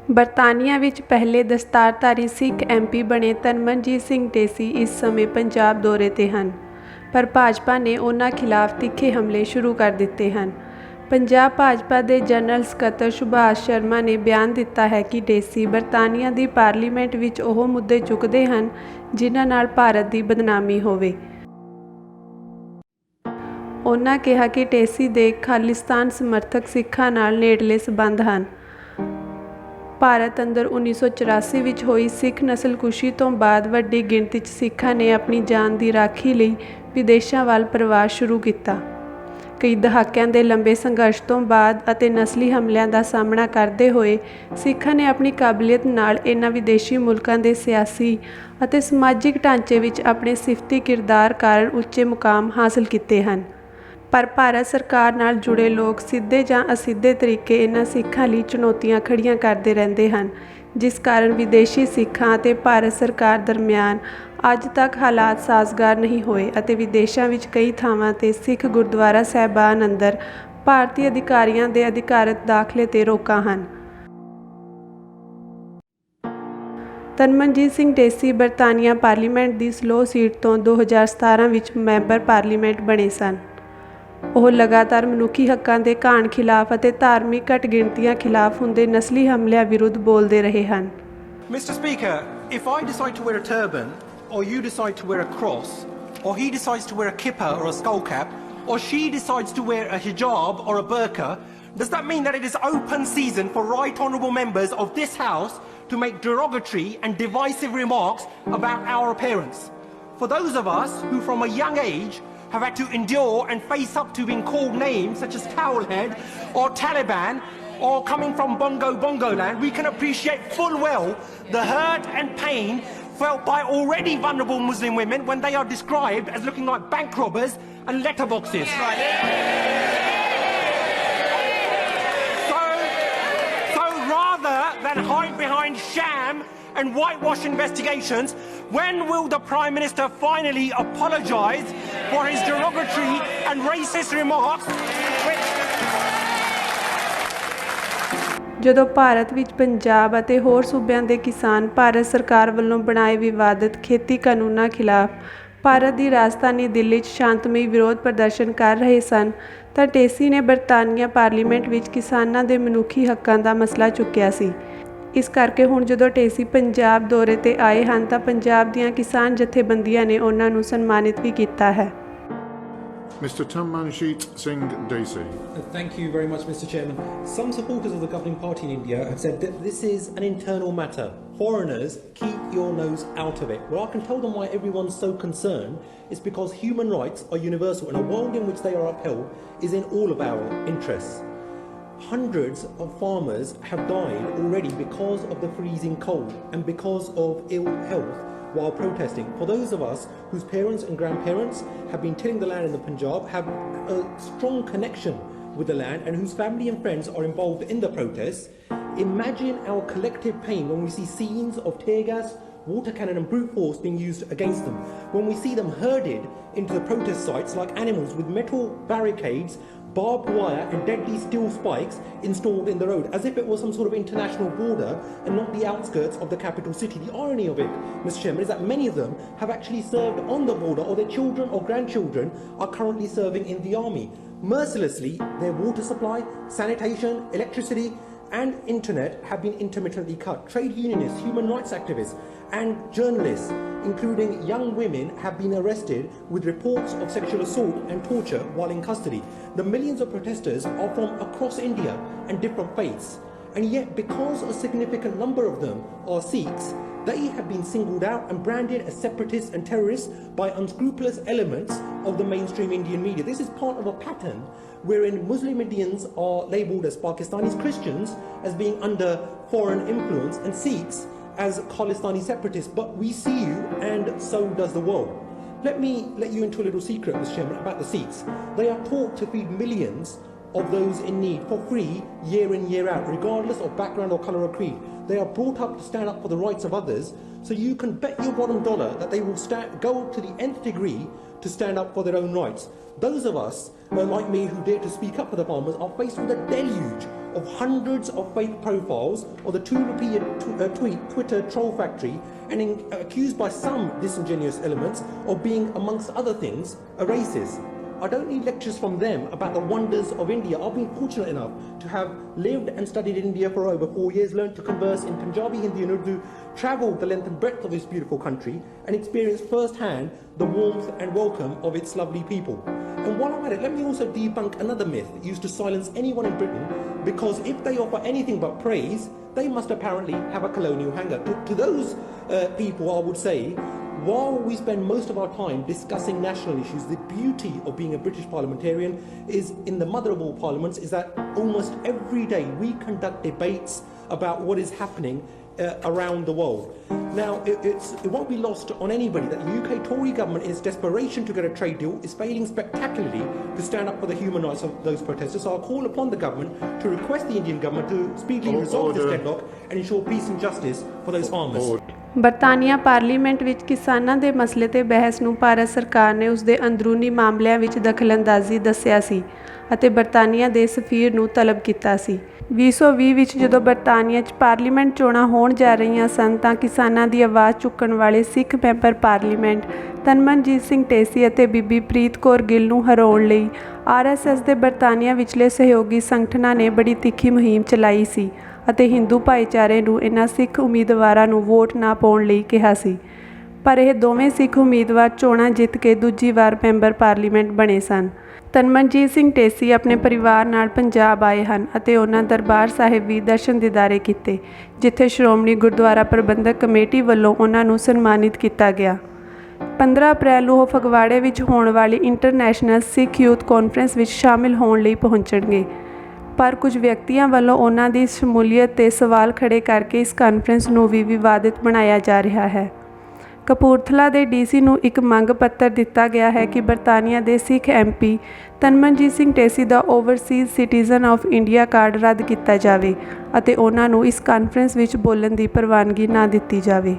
ਬਰਤਾਨੀਆ ਵਿੱਚ ਪਹਿਲੇ ਦਸਤਾਰਧਾਰੀ ਸਿੱਖ MP ਬਣੇ ਤਨਮਨਜ ਸਿੰਘ ਢੇਸੀ ਇਸ ਸਮੇਂ ਪੰਜਾਬ ਦੌਰੇ 'ਤੇ ਹਨ, ਪਰ ਭਾਜਪਾ ਨੇ ਉਨ੍ਹਾਂ ਖਿਲਾਫ ਤਿੱਖੇ ਹਮਲੇ ਸ਼ੁਰੂ ਕਰ ਦਿੱਤੇ ਹਨ। ਪੰਜਾਬ ਭਾਜਪਾ ਦੇ ਜਨਰਲ ਸਕੱਤਰ ਸੁਭਾਸ਼ ਸ਼ਰਮਾ ਨੇ ਬਿਆਨ ਦਿੱਤਾ ਹੈ ਕਿ ਢੇਸੀ ਬਰਤਾਨੀਆ ਦੀ ਪਾਰਲੀਮੈਂਟ ਵਿੱਚ ਉਹ ਮੁੱਦੇ ਚੁੱਕਦੇ ਹਨ ਜਿਨ੍ਹਾਂ ਨਾਲ ਭਾਰਤ ਦੀ ਬਦਨਾਮੀ ਹੋਵੇ। ਉਨ੍ਹਾਂ ਕਿਹਾ ਕਿ ਢੇਸੀ ਦੇ ਖਾਲਿਸਤਾਨ ਸਮਰਥਕ ਸਿੱਖਾਂ ਨਾਲ ਨੇੜਲੇ ਸਬੰਧ ਹਨ। ਭਾਰਤ ਅੰਦਰ 1984 ਵਿੱਚ ਹੋਈ ਸਿੱਖ ਨਸਲਕੁਸ਼ੀ ਤੋਂ ਬਾਅਦ ਵੱਡੀ ਗਿਣਤੀ 'ਚ ਸਿੱਖਾਂ ਨੇ ਆਪਣੀ ਜਾਨ ਦੀ ਰਾਖੀ ਲਈ ਵਿਦੇਸ਼ਾਂ ਵੱਲ ਪ੍ਰਵਾਸ ਸ਼ੁਰੂ ਕੀਤਾ। ਕਈ ਦਹਾਕਿਆਂ ਦੇ ਲੰਬੇ ਸੰਘਰਸ਼ ਤੋਂ ਬਾਅਦ ਅਤੇ ਨਸਲੀ ਹਮਲਿਆਂ ਦਾ ਸਾਹਮਣਾ ਕਰਦੇ ਹੋਏ ਸਿੱਖਾਂ ਨੇ ਆਪਣੀ ਕਾਬਲੀਅਤ ਨਾਲ ਇਹਨਾਂ ਵਿਦੇਸ਼ੀ ਮੁਲਕਾਂ ਦੇ ਸਿਆਸੀ ਅਤੇ ਸਮਾਜਿਕ ਢਾਂਚੇ ਵਿੱਚ ਆਪਣੇ ਸਿਫਤੀ ਕਿਰਦਾਰ ਕਾਰਨ ਉੱਚੇ ਮੁਕਾਮ ਹਾਸਲ ਕੀਤੇ ਹਨ। ਪਰ ਭਾਰਤ ਸਰਕਾਰ ਨਾਲ ਜੁੜੇ ਲੋਕ ਸਿੱਧੇ ਜਾਂ ਅਸਿੱਧੇ ਤਰੀਕੇ ਇਹਨਾਂ ਸਿੱਖਾਂ ਲਈ ਚੁਣੌਤੀਆਂ ਖੜ੍ਹੀਆਂ ਕਰਦੇ ਰਹਿੰਦੇ ਹਨ, ਜਿਸ ਕਾਰਨ ਵਿਦੇਸ਼ੀ ਸਿੱਖਾਂ ਅਤੇ ਭਾਰਤ ਸਰਕਾਰ ਦਰਮਿਆਨ ਅੱਜ ਤੱਕ ਹਾਲਾਤ ਸਾਜ਼ਗਾਰ ਨਹੀਂ ਹੋਏ ਅਤੇ ਵਿਦੇਸ਼ਾਂ ਵਿੱਚ ਕਈ ਥਾਵਾਂ 'ਤੇ ਸਿੱਖ ਗੁਰਦੁਆਰਾ ਸਾਹਿਬਾਨ ਅੰਦਰ ਭਾਰਤੀ ਅਧਿਕਾਰੀਆਂ ਦੇ ਅਧਿਕਾਰਤ ਦਾਖਲੇ 'ਤੇ ਰੋਕਾਂ ਹਨ। ਤਨਮਨਜ ਸਿੰਘ ਢੇਸੀ ਬਰਤਾਨੀਆ ਪਾਰਲੀਮੈਂਟ ਦੀ ਸਲੋ ਸੀਟ ਤੋਂ 2017 ਵਿੱਚ ਮੈਂਬਰ ਪਾਰਲੀਮੈਂਟ ਬਣੇ ਸਨ। ਉਹ ਲਗਾਤਾਰ ਮਨੁੱਖੀ ਹੱਕਾਂ ਦੇ ਘਾਣ ਖਿਲਾਫ ਅਤੇ ਧਾਰਮਿਕ ਘੱਟ ਗਿਣਤੀਆਂ ਖਿਲਾਫ ਹੁੰਦੇ ਨਸਲੀ ਹਮਲਿਆਂ ਵਿਰੁੱਧ ਬੋਲਦੇ ਰਹੇ ਹਨ। Mr. Speaker, if I decide to wear a turban, or you decide to wear a cross, or he decides to wear a kippah or a skull cap, or she decides to wear a hijab or a burqa, does that mean that it is open season for right honourable members of this House to make derogatory and divisive remarks about our appearance? For those of us who from a young age have had to endure and face up to being called names such as Towelhead or Taliban or coming from Bongo land, we can appreciate full well the hurt and pain felt by already vulnerable Muslim women when they are described as looking like bank robbers and letterboxes. So rather than hide behind sham and whitewash investigations, when will the Prime Minister finally apologise for his derogatory and racist remarks ਜਦੋਂ ਭਾਰਤ ਵਿੱਚ ਪੰਜਾਬ ਅਤੇ ਹੋਰ ਸੂਬਿਆਂ ਦੇ ਕਿਸਾਨ ਭਾਰਤ ਸਰਕਾਰ ਵੱਲੋਂ ਬਣਾਏ ਵਿਵਾਦਤ ਖੇਤੀ ਕਾਨੂੰਨਾਂ ਖਿਲਾਫ ਭਾਰਤ ਦੀ ਰਾਜਧਾਨੀ ਦਿੱਲੀ 'ਚ ਸ਼ਾਂਤਮਈ ਵਿਰੋਧ ਪ੍ਰਦਰਸ਼ਨ ਕਰ ਰਹੇ ਸਨ ਤਾਂ ਢੇਸੀ ਨੇ ਬਰਤਾਨੀਆ ਪਾਰਲੀਮੈਂਟ ਵਿੱਚ ਕਿਸਾਨਾਂ ਦੇ ਮਨੁੱਖੀ ਹੱਕਾਂ ਦਾ ਮਸਲਾ ਚੁੱਕਿਆ ਸੀ। ਇਸ ਕਰਕੇ ਹੁਣ ਜਦੋਂ ਢੇਸੀ ਪੰਜਾਬ ਦੌਰੇ 'ਤੇ ਆਏ ਹਨ ਤਾਂ ਪੰਜਾਬ ਦੀਆਂ ਕਿਸਾਨ ਜਥੇਬੰਦੀਆਂ ਨੇ ਉਹਨਾਂ ਨੂੰ ਸਨਮਾਨਿਤ ਵੀ ਕੀਤਾ ਹੈ। Mr. Tਨਮਨਜ Singh Dhesi. Thank you very much, Mr. Chairman. Some supporters of the governing party in India have said that this is an internal matter. Foreigners, keep your nose out of it. Well, I can tell them why everyone's so concerned. It's because human rights are universal and a world in which they are upheld is in all of our interests. Hundreds of farmers have died already because of the freezing cold and because of ill health while protesting. For those of us whose parents and grandparents have been tilling the land in the Punjab, have a strong connection with the land and whose family and friends are involved in the protests, imagine our collective pain when we see scenes of tear gas, water cannon and brute force being used against them, when we see them herded into the protest sites like animals with metal barricades, barbed wire and deadly steel spikes installed in the road, as if it was some sort of international border and not the outskirts of the capital city. The irony of it, Mr. Chairman, is that many of them have actually served on the border, or their children or grandchildren are currently serving in the army. Mercilessly, their water supply, sanitation, electricity and internet have been intermittently cut. Trade unionists, human rights activists and journalists, including young women, have been arrested with reports of sexual assault and torture while in custody. The millions of protesters are from across India and different faiths, and yet because a significant number of them are Sikhs, they have been singled out and branded as separatists and terrorists by unscrupulous elements of the mainstream Indian media. This is part of a pattern wherein Muslim Indians are labelled as Pakistanis, Christians as being under foreign influence, and Sikhs as Khalistani separatists. But we see you and so does the world. Let me let you into a little secret, Mr. Chairman, about the Sikhs. They are taught to feed millions of those in need for free year in, year out, regardless of background or colour or creed. They are brought up to stand up for the rights of others, so you can bet your bottom dollar that they will go to the nth degree to stand up for their own rights. Those of us, like me, who dare to speak up for the farmers are faced with a deluge of hundreds of fake profiles or the Twitter troll factory and accused by some disingenuous elements of being, amongst other things, a racist. I don't need lectures from them about the wonders of India. I've been fortunate enough to have lived and studied in India for over 4 years, learned to converse in Punjabi, Hindi and Urdu, travelled the length and breadth of this beautiful country and experienced firsthand the warmth and welcome of its lovely people. And while I'm at it, let me also debunk another myth used to silence anyone in Britain, because if they offer anything but praise, they must apparently have a colonial hanger. To those people, I would say, while we spend most of our time discussing national issues, the beauty of being a British parliamentarian is, in the mother of all parliaments, is that almost every day we conduct debates about what is happening around the world. Now, it won't be lost on anybody that the UK Tory government, in its desperation to get a trade deal, is failing spectacularly to stand up for the human rights of those protesters. So I'll call upon the government to request the Indian government to speedily resolve this deadlock and ensure peace and justice for those farmers. ਬਰਤਾਨੀਆ parliament ਵਿੱਚ ਕਿਸਾਨਾਂ ਦੇ ਮਸਲੇ ਤੇ ਬਹਿਸ ਨੂੰ ਭਾਰਤ ਸਰਕਾਰ ਨੇ ਉਸ ਦੇ ਅੰਦਰੂਨੀ ਮਾਮਲਿਆਂ ਵਿੱਚ ਦਖਲਅੰਦਾਜ਼ੀ ਦੱਸਿਆ ਸੀ ਅਤੇ ਬਰਤਾਨੀਆ ਦੇ ਸਫੀਰ ਨੂੰ ਤਲਬ ਕੀਤਾ ਸੀ। 2020 ਵਿੱਚ ਜਦੋਂ ਬਰਤਾਨੀਆ 'ਚ ਪਾਰਲੀਮੈਂਟ ਚੋਣਾਂ ਹੋਣ ਜਾ ਰਹੀਆਂ ਸਨ ਤਾਂ ਕਿਸਾਨਾਂ ਦੀ ਆਵਾਜ਼ ਚੁੱਕਣ ਵਾਲੇ ਸਿੱਖ ਮੈਂਬਰ ਪਾਰਲੀਮੈਂਟ ਤਨਮਨਜ ਸਿੰਘ ਢੇਸੀ ਅਤੇ ਬੀਬੀ ਪ੍ਰੀਤ ਕੌਰ ਗਿੱਲ ਨੂੰ ਹਰਾਉਣ ਲਈ RSS ਦੇ ਬਰਤਾਨੀਆ ਵਿਚਲੇ ਸਹਿਯੋਗੀ ਸੰਗਠਨਾਂ ਨੇ ਬੜੀ ਤਿੱਖੀ ਮੁਹਿੰਮ ਚਲਾਈ ਸੀ ਅਤੇ ਹਿੰਦੂ ਭਾਈਚਾਰੇ ਨੂੰ ਇਹਨਾਂ ਸਿੱਖ ਉਮੀਦਵਾਰਾਂ ਨੂੰ ਵੋਟ ਨਾ ਪਾਉਣ ਲਈ ਕਿਹਾ ਸੀ। ਪਰ ਇਹ ਦੋਵੇਂ ਸਿੱਖ ਉਮੀਦਵਾਰ ਚੋਣਾਂ ਜਿੱਤ ਕੇ ਦੂਜੀ ਵਾਰ ਮੈਂਬਰ ਪਾਰਲੀਮੈਂਟ ਬਣੇ ਸਨ। ਤਨਮਨਜੀਤ ਸਿੰਘ ਢੇਸੀ ਆਪਣੇ ਪਰਿਵਾਰ ਨਾਲ ਪੰਜਾਬ ਆਏ ਹਨ ਅਤੇ ਉਹਨਾਂ ਦਰਬਾਰ ਸਾਹਿਬ ਵੀ ਦਰਸ਼ਨ ਦੀਦਾਰੇ ਕੀਤੇ, ਜਿੱਥੇ ਸ਼੍ਰੋਮਣੀ ਗੁਰਦੁਆਰਾ ਪ੍ਰਬੰਧਕ ਕਮੇਟੀ ਵੱਲੋਂ ਉਹਨਾਂ ਨੂੰ ਸਨਮਾਨਿਤ ਕੀਤਾ ਗਿਆ। 15 ਅਪ੍ਰੈਲ ਨੂੰ ਉਹ ਫਗਵਾੜੇ ਵਿੱਚ ਹੋਣ ਵਾਲੀ ਇੰਟਰਨੈਸ਼ਨਲ ਸਿੱਖ ਯੂਥ ਕਾਨਫਰੰਸ ਵਿੱਚ ਸ਼ਾਮਿਲ ਹੋਣ ਲਈ ਪਹੁੰਚਣਗੇ। ਪਰ ਕੁਝ ਵਿਅਕਤੀਆਂ ਵੱਲੋਂ ਉਹਨਾਂ ਦੀ ਸ਼ਮੂਲੀਅਤ 'ਤੇ ਸਵਾਲ ਖੜ੍ਹੇ ਕਰਕੇ ਇਸ ਕਾਨਫਰੰਸ ਨੂੰ ਵੀ ਵਿਵਾਦਿਤ ਬਣਾਇਆ ਜਾ ਰਿਹਾ ਹੈ। ਕਪੂਰਥਲਾ ਦੇ DC ਨੂੰ ਇੱਕ ਮੰਗ ਪੱਤਰ ਦਿੱਤਾ ਗਿਆ ਹੈ ਕਿ ਬਰਤਾਨੀਆ ਦੇ ਸਿੱਖ MP Tanmanjeet Singh Dhesi the Overseas citizen of India card ਰੱਦ ਕੀਤਾ ਜਾਵੇ ਅਤੇ ਉਹਨਾਂ ਨੂੰ ਇਸ ਕਾਨਫਰੰਸ ਵਿੱਚ ਬੋਲਣ ਦੀ ਪ੍ਰਵਾਨਗੀ ਨਾ ਦਿੱਤੀ ਜਾਵੇ।